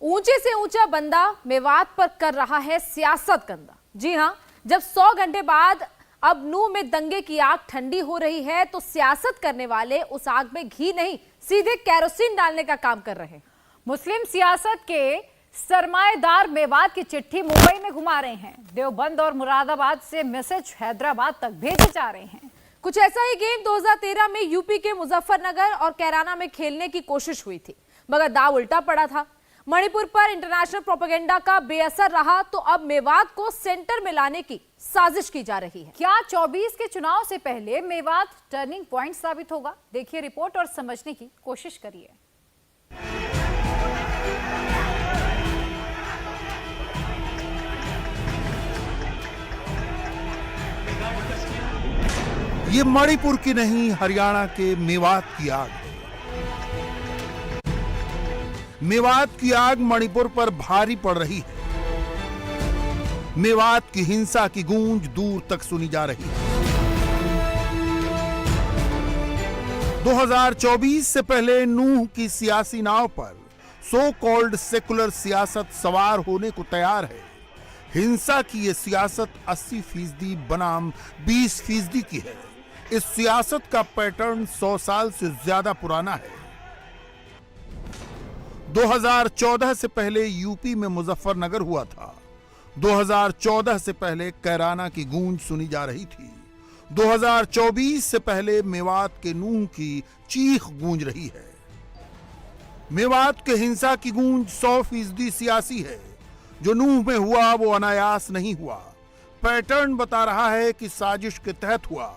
ऊंचे से ऊंचा बंदा मेवात पर कर रहा है सियासत गंदा। जी हां, जब 100 घंटे बाद अब नूह में दंगे की आग ठंडी हो रही है तो सियासत करने वाले उस आग में घी नहीं सीधे केरोसिन डालने का काम कर रहे हैं। मुस्लिम सियासत के सरमाएदार मेवात की चिट्ठी मुंबई में घुमा रहे हैं। देवबंद और मुरादाबाद से मैसेज हैदराबाद तक भेजे जा रहे हैं। कुछ ऐसा ही गेम 2013 में यूपी के मुजफ्फरनगर और कैराना में खेलने की कोशिश हुई थी, मगर दाव उल्टा पड़ा था। मणिपुर पर इंटरनेशनल प्रोपेगेंडा का बेअसर रहा तो अब मेवात को सेंटर में लाने की साजिश की जा रही है। क्या 24 के चुनाव से पहले मेवात टर्निंग पॉइंट साबित होगा? देखिए रिपोर्ट और समझने की कोशिश करिए। ये मणिपुर की नहीं, हरियाणा के मेवात की आग है। मेवात की आग मणिपुर पर भारी पड़ रही है। मेवात की हिंसा की गूंज दूर तक सुनी जा रही है। 2024 से पहले नूह की सियासी नाव पर सो कॉल्ड सेकुलर सियासत सवार होने को तैयार है। हिंसा की यह सियासत 80% बनाम 20% की है। इस सियासत का पैटर्न 100 साल से ज्यादा पुराना है। 2014 से पहले यूपी में मुजफ्फरनगर हुआ था। 2014 से पहले कैराना की गूंज सुनी जा रही थी। 2024 से पहले मेवात के नूह की चीख गूंज रही है। मेवात के हिंसा की गूंज 100% सियासी है। जो नूह में हुआ वो अनायास नहीं हुआ। पैटर्न बता रहा है कि साजिश के तहत हुआ।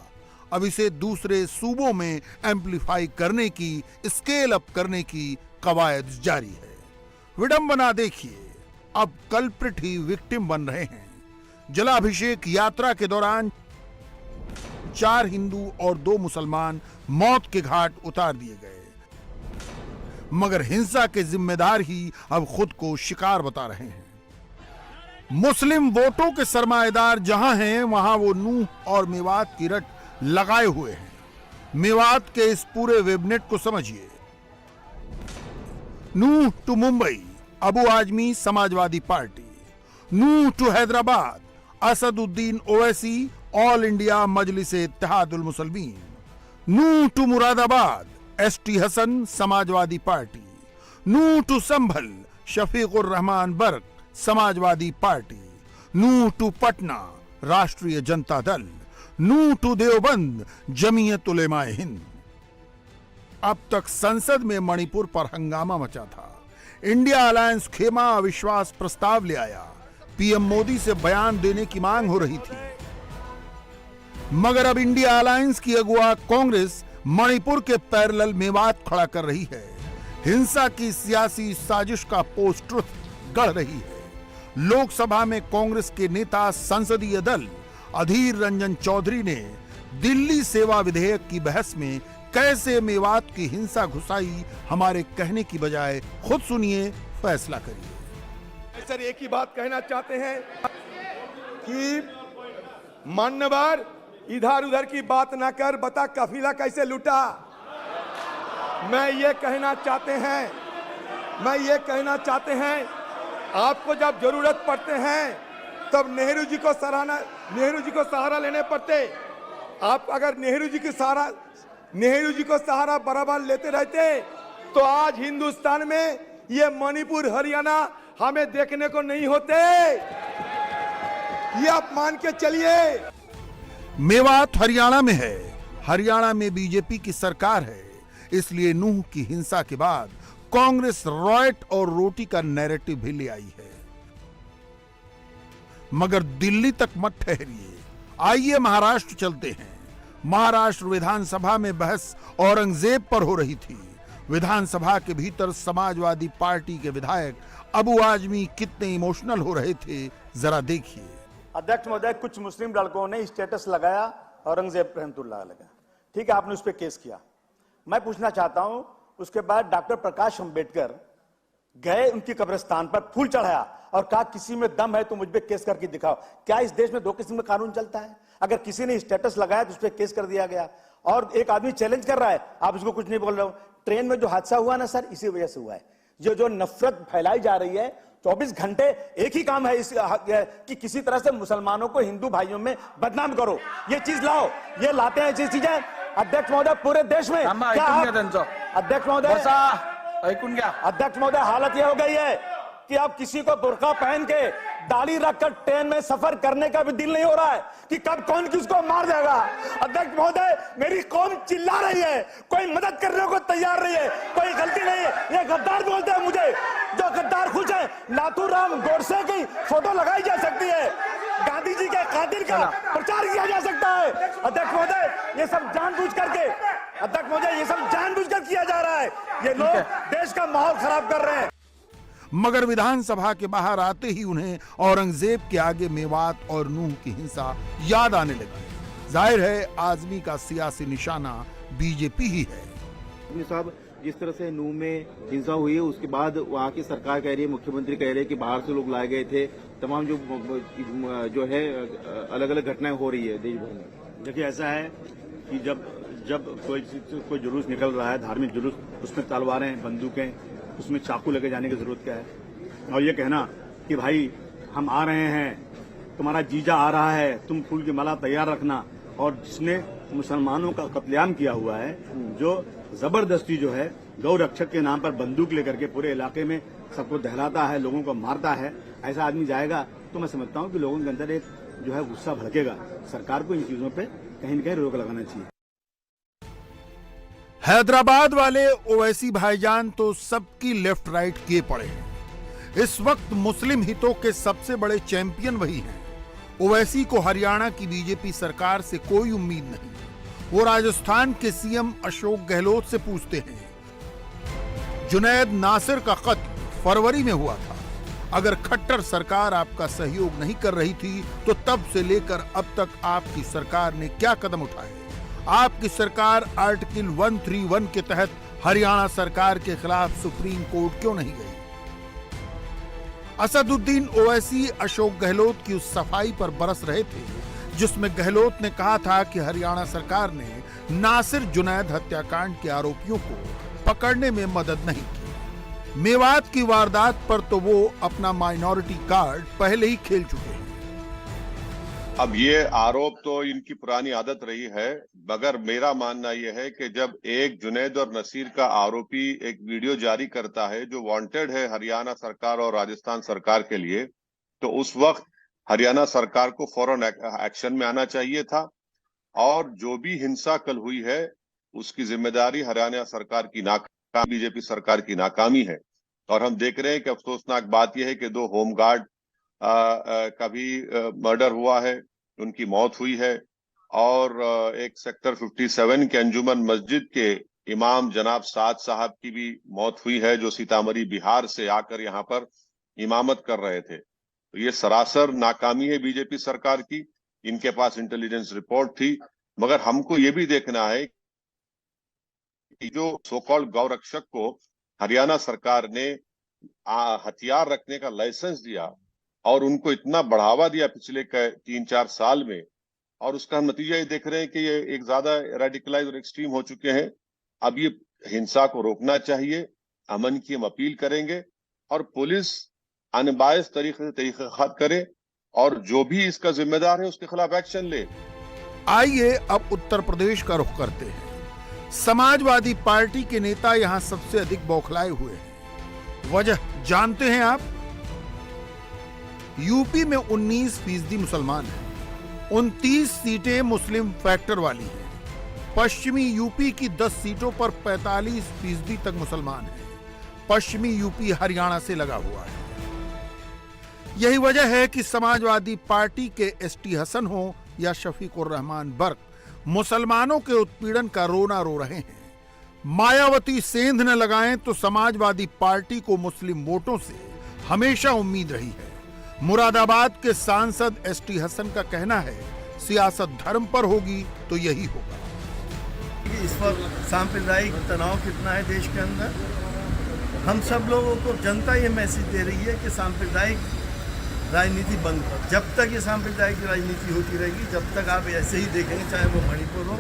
अब इसे दूसरे सूबों में एम्पलीफाई करने की, स्केल अप करने की कवायद जारी है। विडंबना देखिए, अब कल्प्रिट ही विक्टिम बन रहे हैं। जलाभिषेक यात्रा के दौरान 4 हिंदू और 2 मुसलमान मौत के घाट उतार दिए गए, मगर हिंसा के जिम्मेदार ही अब खुद को शिकार बता रहे हैं। मुस्लिम वोटों के सरमाएदार जहां हैं वहां वो नूह और मेवात की रट लगाए हुए हैं। मेवात के इस पूरे वेबनेट को समझिए। Nuh to Mumbai, Abu Azmi Samajwadi Party. Nuh to Hyderabad, Asaduddin Owaisi All India Majlis Ittehadul Muslimeen. Nuh to Moradabad, ST Hasan Samajwadi Party. Nuh to Sambhal, Shafiqur Rahman Barq Samajwadi Party. Nuh to Patna, Rashtriya Janata Dal. Nuh to Deoband, Jamiat Ulemae Hind. अब तक संसद में मणिपुर पर हंगामा मचा था। इंडिया अलायंस खेमा अविश्वास प्रस्ताव ले आया। पीएम मोदी से बयान देने की मांग हो रही थी, मगर अब इंडिया अलायंस की अगुवा कांग्रेस मणिपुर के पैरेलल मेवात खड़ा कर रही है। हिंसा की सियासी साजिश का पोस्ट ट्रुथ गढ़ रही है। लोकसभा में कांग्रेस के नेता संसदीय दल अधीर रंजन चौधरी ने दिल्ली सेवा विधेयक की बहस में कैसे मेवात की हिंसा घुसाई, हमारे कहने की बजाय खुद सुनिए, फैसला करिए। सर, एक ही बात कहना चाहते हैं कि मान्यवर इधर उधर की बात ना कर, बता कफिला कैसे लूटा। मैं ये कहना चाहते हैं आपको जब जरूरत पड़ते हैं तब नेहरू जी को सहारा लेने पड़ते। आप अगर नेहरू जी को सहारा बराबर लेते रहते तो आज हिंदुस्तान में ये मणिपुर हरियाणा हमें देखने को नहीं होते। ये आप मान के चलिए। मेवात हरियाणा में है। हरियाणा में बीजेपी की सरकार है, इसलिए नूह की हिंसा के बाद कांग्रेस रॉयट और रोटी का नैरेटिव भी ले आई है। मगर दिल्ली तक मत ठहरिए, आइए महाराष्ट्र चलते हैं। महाराष्ट्र विधानसभा में बहस औरंगजेब पर हो रही थी। विधानसभा के भीतर समाजवादी पार्टी के विधायक अबू आजमी कितने इमोशनल हो रहे थे, जरा देखिए। अध्यक्ष महोदय, कुछ मुस्लिम लड़कों ने स्टेटस लगाया औरंगजेब रहमतुल्लाह अलैह, ठीक है, आपने उस पर केस किया। मैं पूछना चाहता हूं, उसके बाद डॉक्टर प्रकाश अंबेडकर गए उनकी कब्रिस्तान पर, फूल चढ़ाया और कहा किसी में दम है तो मुझ पे केस करके दिखाओ। क्या इस देश में 2 किस्म का कानून चलता है? अगर किसी ने स्टेटस लगाया तो उस पर केस कर दिया गया, और एक आदमी चैलेंज कर रहा है, आप उसको कुछ नहीं बोल रहे हो। ट्रेन में जो हादसा हुआ ना सर, इसी वजह से हुआ है। ये जो नफरत फैलाई जा रही है 24 घंटे एक ही काम है इस कि किसी तरह से मुसलमानों को हिंदू भाइयों में बदनाम करो, ये चीज लाओ, ये लाते हैं ये चीजें। अध्यक्ष महोदय पूरे देश में अध्यक्ष महोदय हालत ये हो गई है कि अब किसी को बुर्का पहन के दाढ़ी रखकर ट्रेन में सफर करने का भी दिल नहीं हो रहा है कि कब कौन किसको मार देगा। अध्यक्ष महोदय मेरी कौम चिल्ला रही है, कोई मदद करने को तैयार नहीं है, कोई गलती नहीं है, ये गद्दार बोलते हैं मुझे, जो गद्दार खुश है। नाथूराम गोडसे की फोटो लगाई जा सकती है, गांधी जी के कातिल का प्रचार किया जा सकता है। अध्यक्ष महोदय ये सब जानबूझ करके, अध्यक्ष महोदय ये सब जानबूझकर किया जा रहा है, ये लोग देश का माहौल खराब कर रहे हैं। मगर विधानसभा के बाहर आते ही उन्हें औरंगजेब के आगे मेवात और नूह की हिंसा याद आने लगी। जाहिर है आजमी का सियासी निशाना बीजेपी ही है। साहब जिस तरह से नूह में हिंसा हुई है उसके बाद वहाँ की सरकार कह रही है, मुख्यमंत्री कह रहे हैं कि बाहर से लोग लाए गए थे, तमाम जो है अलग अलग घटनाएं हो रही है देश भर में। देखिए ऐसा है कि जब कोई जुलूस निकल रहा है, धार्मिक जुलूस, उसमें तलवारें, बंदूकें, उसमें चाकू लेके जाने की जरूरत क्या है। और ये कहना कि भाई हम आ रहे हैं, तुम्हारा जीजा आ रहा है, तुम फूल की माला तैयार रखना, और जिसने मुसलमानों का कत्लेआम किया हुआ है, जो जबरदस्ती जो है गौ रक्षक के नाम पर बंदूक लेकर के पूरे इलाके में सबको दहलाता है, लोगों को मारता है, ऐसा आदमी जाएगा तो मैं समझता हूं कि लोगों के अंदर एक जो है गुस्सा भड़केगा। सरकार को इन चीजों पे कहीं न कहीं रोक लगाना चाहिए। हैदराबाद वाले ओवैसी भाईजान तो सबकी लेफ्ट राइट किए पड़े हैं। इस वक्त मुस्लिम हितों के सबसे बड़े चैंपियन वही हैं। ओवैसी को हरियाणा की बीजेपी सरकार से कोई उम्मीद नहीं। वो राजस्थान के सीएम अशोक गहलोत से पूछते हैं। जुनैद नासिर का कत्ल फरवरी में हुआ था। अगर खट्टर सरकार आपका सहयोग नहीं कर रही थी तो तब से लेकर अब तक आपकी सरकार ने क्या कदम उठाए? आपकी सरकार आर्टिकल 131 के तहत हरियाणा सरकार के खिलाफ सुप्रीम कोर्ट क्यों नहीं गई? असदुद्दीन ओवैसी अशोक गहलोत की उस सफाई पर बरस रहे थे जिसमें गहलोत ने कहा था कि हरियाणा सरकार ने नासिर जुनैद हत्याकांड के आरोपियों को पकड़ने में मदद नहीं की। मेवात की वारदात पर तो वो अपना माइनॉरिटी कार्ड पहले ही खेल चुके हैं। अब ये आरोप तो इनकी पुरानी आदत रही है, मगर मेरा मानना यह है कि जब एक जुनैद और नसीर का आरोपी एक वीडियो जारी करता है जो वांटेड है हरियाणा सरकार और राजस्थान सरकार के लिए, तो उस वक्त हरियाणा सरकार को फौरन एक्शन में आना चाहिए था। और जो भी हिंसा कल हुई है उसकी जिम्मेदारी हरियाणा सरकार की नाकामी, बीजेपी सरकार की नाकामी है। और हम देख रहे हैं कि अफसोसनाक बात यह है कि 2 होमगार्ड का भी मर्डर हुआ है, उनकी मौत हुई है। और एक सेक्टर 57 के अंजुमन मस्जिद के इमाम जनाब साद साहब की भी मौत हुई है, जो सीतामढ़ी बिहार से आकर यहाँ पर इमामत कर रहे थे। तो ये सरासर नाकामी है बीजेपी सरकार की। इनके पास इंटेलिजेंस रिपोर्ट थी, मगर हमको ये भी देखना है कि जो सो कॉल्ड गौ रक्षक को हरियाणा सरकार ने हथियार रखने का लाइसेंस दिया और उनको इतना बढ़ावा दिया पिछले 3-4 साल में, और उसका नतीजा ये देख रहे हैं कि ये एक ज्यादा रेडिकलाइज और एक्सट्रीम हो चुके हैं। अब ये हिंसा को रोकना चाहिए, अमन की हम अपील करेंगे और पुलिस अनबायस तरीके से तहकीकात करे और जो भी इसका जिम्मेदार है उसके खिलाफ एक्शन ले। आइए अब उत्तर प्रदेश का रुख करते हैं। समाजवादी पार्टी के नेता यहां सबसे अधिक बौखलाए हुए हैं। वजह जानते हैं आप? यूपी में 19% मुसलमान हैं, 29 सीटें मुस्लिम फैक्टर वाली हैं। पश्चिमी यूपी की 10 सीटों पर 45% तक मुसलमान हैं। पश्चिमी यूपी हरियाणा से लगा हुआ है। यही वजह है कि समाजवादी पार्टी के एसटी हसन हो या शफीकुर रहमान बर्क मुसलमानों के उत्पीड़न का रोना रो रहे हैं। मायावती सेंध न लगाएं तो समाजवादी पार्टी को मुस्लिम वोटों से हमेशा उम्मीद रही है। मुरादाबाद के सांसद एसटी हसन का कहना है, सियासत धर्म पर होगी तो यही होगा। इस वक्त सांप्रदायिक तनाव कितना है देश के अंदर। हम सब लोगों को जनता ये मैसेज दे रही है कि सांप्रदायिक राजनीति बंद करो। जब तक ये सांप्रदायिक राजनीति होती रहेगी, जब तक आप ऐसे ही देखेंगे, चाहे वो मणिपुर हो,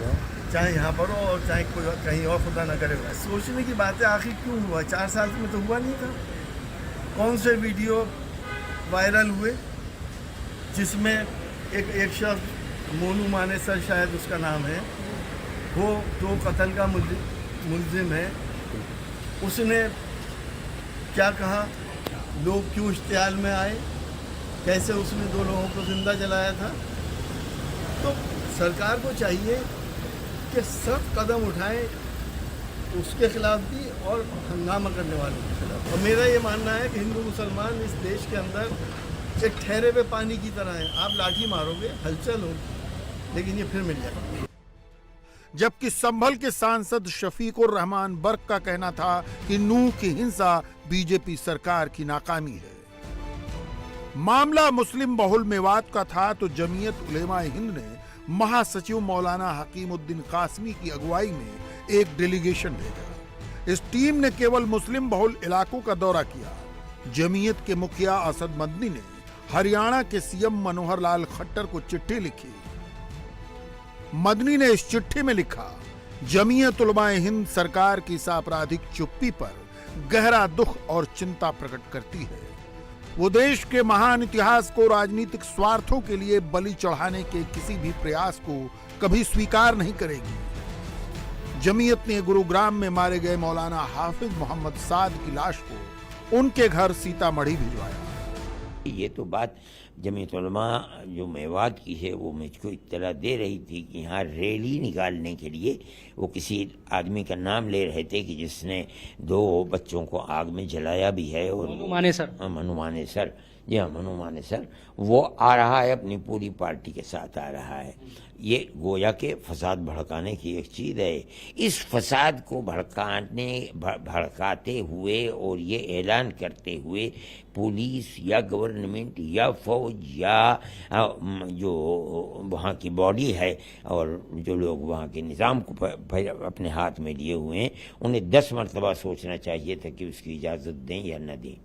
चाहे यहाँ पर हो, और चाहे कोई कहीं और, खुदा न करे। सोचने की बात है, आखिर क्यों हुआ? 4 साल में तो हुआ नहीं था। कौन से वीडियो वायरल हुए जिसमें एक शख्स मोनू मानेसर, शायद उसका नाम है, वो 2 कत्ल का मुलजिम है। उसने क्या कहा, लोग क्यों इश्तिहाल में आए, कैसे उसने 2 लोगों को जिंदा जलाया था। तो सरकार को चाहिए कि सख्त कदम उठाए उसके खिलाफ भी और हंगामा करने वालों के खिलाफ। और मेरा ये मानना है कि हिंदू मुसलमान इस देश के अंदर एक ठहरे हुए पानी की तरह है। आप लाठी मारोगे, हलचल होगी, लेकिन ये फिर मिल जाएगा। जबकि संभल के सांसद शफीकुर रहमान बर्क का कहना था कि नूह की हिंसा बीजेपी सरकार की नाकामी है। मामला मुस्लिम बहुल मेवात का था तो जमीयत उलेमा हिंद ने महासचिव मौलाना हकीमुद्दीन कासमी की अगुवाई में एक डेलीगेशन भेजा। इस टीम ने केवल मुस्लिम बहुल इलाकों का दौरा किया। जमीयत के मुखिया असद मदनी ने हरियाणा के सीएम मनोहर लाल खट्टर को चिट्ठी लिखी। मदनी ने इस चिट्ठी में लिखा, जमीयत उलमा हिंद सरकार की इस आपराधिक चुप्पी पर गहरा दुख और चिंता प्रकट करती है। वो देश के महान इतिहास को राजनीतिक स्वार्थों के लिए बलि चढ़ाने के किसी भी प्रयास को कभी स्वीकार नहीं करेगी। जमीयत ने गुरुग्राम में मारे गए मौलाना हाफिज मोहम्मद साद की लाश को उनके घर सीतामढ़ी भिजवाया। ये तो बात जमीयत उलमा जो मेवात की है वो मुझको इत्तला दे रही थी कि यहाँ रैली निकालने के लिए वो किसी आदमी का नाम ले रहे थे कि जिसने 2 बच्चों को आग में जलाया भी है। और मनु मानेसर, जी हाँ, मनु मानेसर, वो आ रहा है, अपनी पूरी पार्टी के साथ आ रहा है। ये गोया के फसाद भड़काने की एक चीज़ है। इस फसाद को भड़काते हुए और ये ऐलान करते हुए पुलिस या गवर्नमेंट या फौज या जो वहाँ की बॉडी है और जो लोग वहाँ के निज़ाम को अपने हाथ में लिए हुए हैं, उन्हें 10 मरतबा सोचना चाहिए था कि उसकी इजाज़त दें या न दें।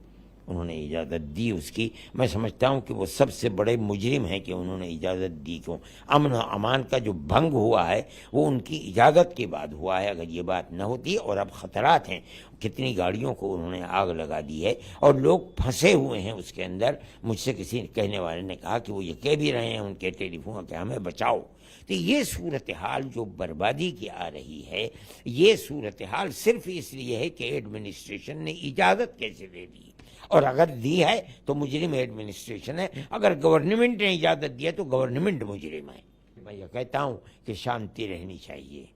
उन्होंने इजाज़त दी उसकी। मैं समझता हूँ कि वो सबसे बड़े मुजरिम हैं कि उन्होंने इजाज़त दी। क्यों? अमन और अमान का जो भंग हुआ है वो उनकी इजाज़त के बाद हुआ है। अगर ये बात न होती, और अब ख़तरात हैं, कितनी गाड़ियों को उन्होंने आग लगा दी है और लोग फंसे हुए हैं उसके अंदर। मुझसे किसी कहने वाले ने कहा कि वो ये कह भी रहे हैं उनके टेलीफोन कि हमें बचाओ। तो ये सूरत हाल जो बर्बादी की आ रही है, ये सूरत हाल सिर्फ इसलिए है कि एडमिनिस्ट्रेशन ने इजाज़त कैसे दे दी, और अगर दी है तो मुजरिम एडमिनिस्ट्रेशन है, अगर गवर्नमेंट ने इजाज़त दी है तो गवर्नमेंट मुजरिम है। मैं ये कहता हूँ कि शांति रहनी चाहिए,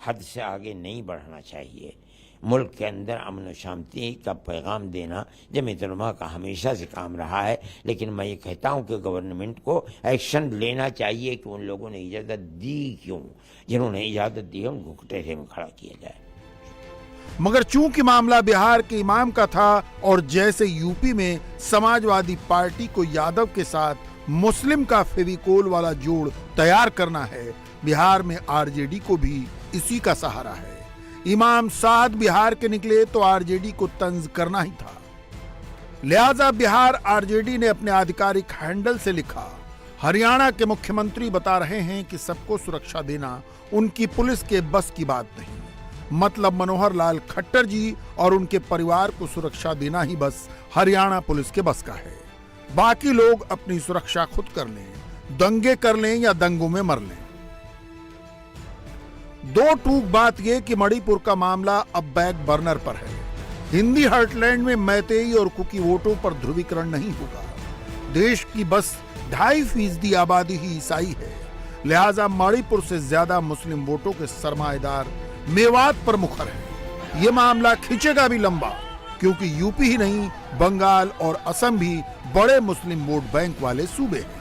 हद से आगे नहीं बढ़ना चाहिए। मुल्क के अंदर अमन और शांति का पैगाम देना जमीयत उलमा का हमेशा से काम रहा है। लेकिन मैं ये कहता हूँ कि गवर्नमेंट को एक्शन लेना चाहिए कि उन लोगों ने इजाज़त दी क्यों, जिन्होंने इजाज़त दी है उनको कटहरे में खड़ा किया जाए। मगर चूंकि मामला बिहार के इमाम का था और जैसे यूपी में समाजवादी पार्टी को यादव के साथ मुस्लिम का फेविकोल वाला जोड़ तैयार करना है, बिहार में आरजेडी को भी इसी का सहारा है। इमाम साद बिहार के निकले तो आरजेडी को तंज करना ही था। लिहाजा बिहार आरजेडी ने अपने आधिकारिक हैंडल से लिखा, हरियाणा के मुख्यमंत्री बता रहे हैं कि सबको सुरक्षा देना उनकी पुलिस के बस की बात नहीं। मतलब मनोहर लाल खट्टर जी और उनके परिवार को सुरक्षा देना ही बस हरियाणा पुलिस के बस का है। बाकी लोग अपनी सुरक्षा खुद कर लें, दंगे कर लें या दंगों में मर लें। दो टूक बात यह कि मणिपुर का मामला अब बैक बर्नर पर है। हिंदी हार्टलैंड में मैतेई और कुकी वोटों पर ध्रुवीकरण नहीं होगा। देश की बस 2.5% आबादी ही ईसाई है। लिहाजा मणिपुर से ज्यादा मुस्लिम वोटों के सरमाएदार मेवात पर मुखर है। यह मामला खींचेगा भी लंबा, क्योंकि यूपी ही नहीं बंगाल और असम भी बड़े मुस्लिम वोट बैंक वाले सूबे हैं।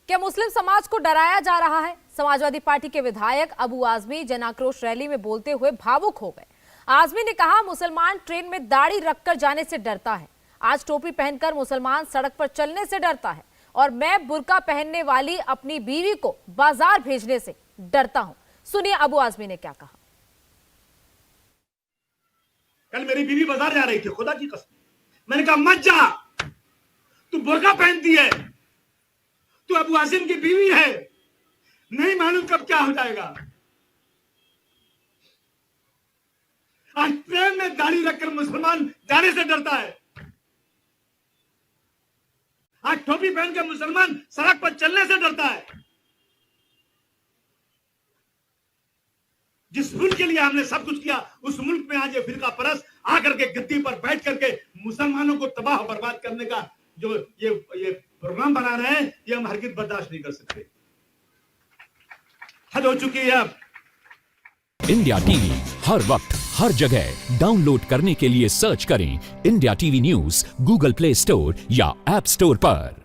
क्या मुस्लिम समाज को डराया जा रहा है? समाजवादी पार्टी के विधायक अबू आजमी जन आक्रोश रैली में बोलते हुए भावुक हो गए। आजमी ने कहा, मुसलमान ट्रेन में दाढ़ी रखकर जाने से डरता है, आज टोपी पहनकर मुसलमान सड़क पर चलने से डरता है, और मैं बुर्का पहनने वाली अपनी बीवी को बाजार भेजने से डरता हूं। सुनिए अबू आजमी ने क्या कहा। कल मेरी बीवी बाजार जा रही थी, खुदा की कसम, मैंने कहा मत जा, तू बुर्का पहनती है, तू अबू आसिम की बीवी है, नहीं मालूम कब क्या हो जाएगा। आज ट्रेन में दाढ़ी रखकर मुसलमान जाने से डरता है, आज टोपी पहनकर मुसलमान सड़क पर चलने से डरता है। जिस मुल्क के लिए हमने सब कुछ किया, उस मुल्क में आज ये फिरका परस्त आकर के गद्दी पर बैठ करके मुसलमानों को तबाह और बर्बाद करने का जो ये प्रोग्राम बना रहे हैं, ये हम हरगिज़ बर्दाश्त नहीं कर सकते। हद हो चुकी है अब। इंडिया टीवी हर वक्त हर जगह डाउनलोड करने के लिए सर्च करें India TV news Google play store या ऐप स्टोर पर।